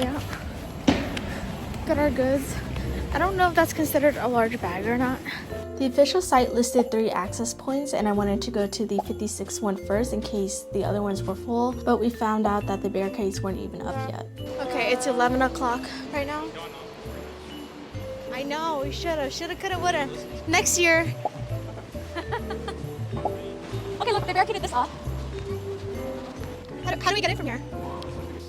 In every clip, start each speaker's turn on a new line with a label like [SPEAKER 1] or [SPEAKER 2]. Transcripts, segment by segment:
[SPEAKER 1] out. Got our goods. I don't know if that's considered a large bag or not. The official site listed 3 access points, and I wanted to go to the 56 one first in case the other ones were full, but we found out that the barricades weren't even up yet. Okay, it's 11 o'clock right now. I know, we shoulda, coulda, woulda. Next year. Okay, look, they barricaded this off. How do we get in from here?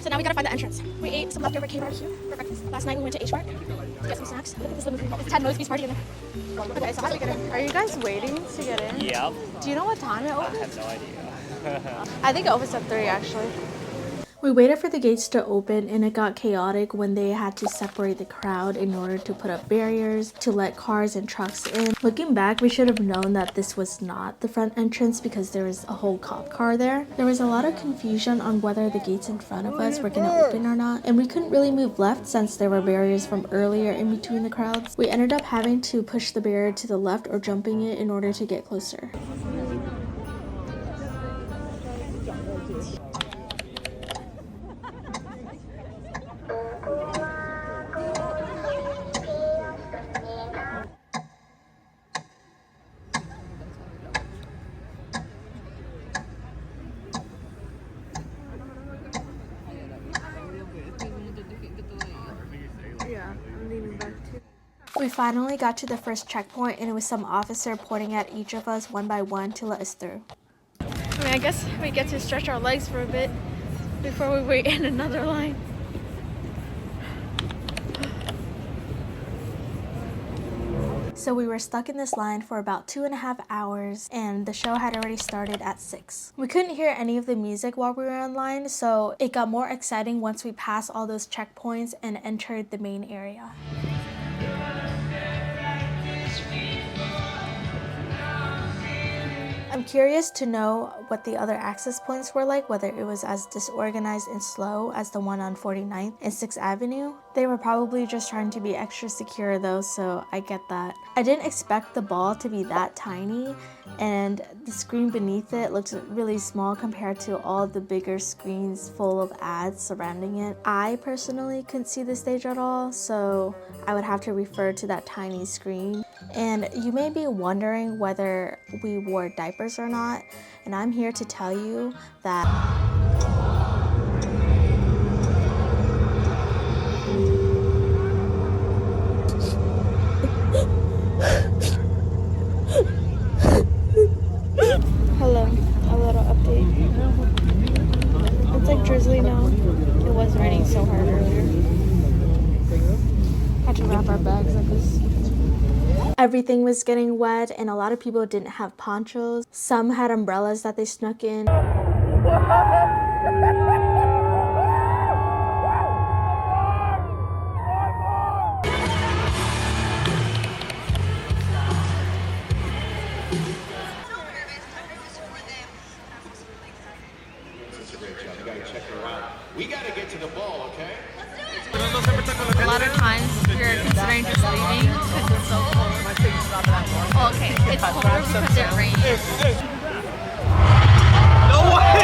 [SPEAKER 1] So now we gotta find the entrance. We ate some leftover K-barbecue for breakfast. Last night we went to H-Bar to get some snacks. Look at this limousine. It's Ted Mosby's party in there. Okay, so how do we get in? Are you guys waiting to get in?
[SPEAKER 2] Yep.
[SPEAKER 1] Do you know what time it opens?
[SPEAKER 2] I have no idea.
[SPEAKER 1] I think it opens at 3 actually. We waited for the gates to open, and it got chaotic when they had to separate the crowd in order to put up barriers to let cars and trucks in. Looking back, we should have known that this was not the front entrance because there was a whole cop car there. There was a lot of confusion on whether the gates in front of us were going to open or not, and we couldn't really move left since there were barriers from earlier in between the crowds. We ended up having to push the barrier to the left or jumping it in order to get closer. Yeah, I'm leaning back too. We finally got to the first checkpoint, and it was some officer pointing at each of us one by one to let us through. I mean, I guess we get to stretch our legs for a bit before we wait in another line. So we were stuck in this line for about 2.5 hours, and the show had already started at 6. We couldn't hear any of the music while we were online, so it got more exciting once we passed all those checkpoints and entered the main area. I'm curious to know what the other access points were like, whether it was as disorganized and slow as the one on 49th and 6th Avenue. They were probably just trying to be extra secure though, so I get that. I didn't expect the ball to be that tiny, and the screen beneath it looks really small compared to all the bigger screens full of ads surrounding it. I personally couldn't see the stage at all, so I would have to refer to that tiny screen. And you may be wondering whether we wore diapers or not, and I'm here to tell you that hello, a little update. It's like drizzly now. It was raining so hard earlier. Had to wrap our bags like this. Everything was getting wet, and a lot of people didn't have ponchos. Some had umbrellas that they snuck in.
[SPEAKER 3] We gotta get to the ball, okay?
[SPEAKER 1] A lot of times we're considering just leaving because it's so cold. Oh, okay, it's colder because it rains.
[SPEAKER 2] No way!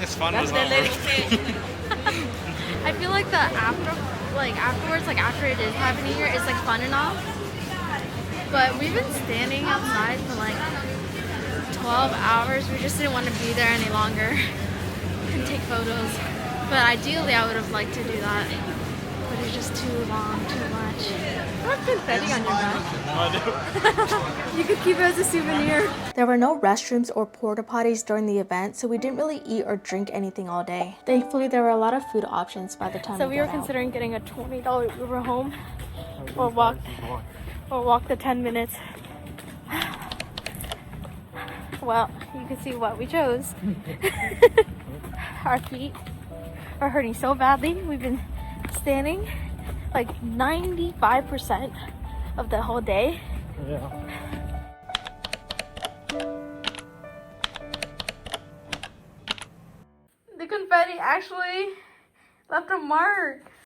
[SPEAKER 2] think it's fun was over.
[SPEAKER 4] I feel like afterwards, like after it is Happy New Year, it's like fun and all. But we've been standing outside for like 12 hours. We just didn't want to be there any longer and take photos. But ideally, I would have liked to do that. But it's just too long, too much. What's confetti on your back? You could keep it as a souvenir.
[SPEAKER 1] There were no restrooms or porta potties during the event, so we didn't really eat or drink anything all day. Thankfully, there were a lot of food options by the time
[SPEAKER 4] So we were
[SPEAKER 1] got out.
[SPEAKER 4] considering getting a $20 Uber home or walk the 10 minutes. Well, you can see what we chose. Our feet are hurting so badly. We've been standing like 95% of the whole day.
[SPEAKER 2] Yeah.
[SPEAKER 4] The confetti actually left a mark.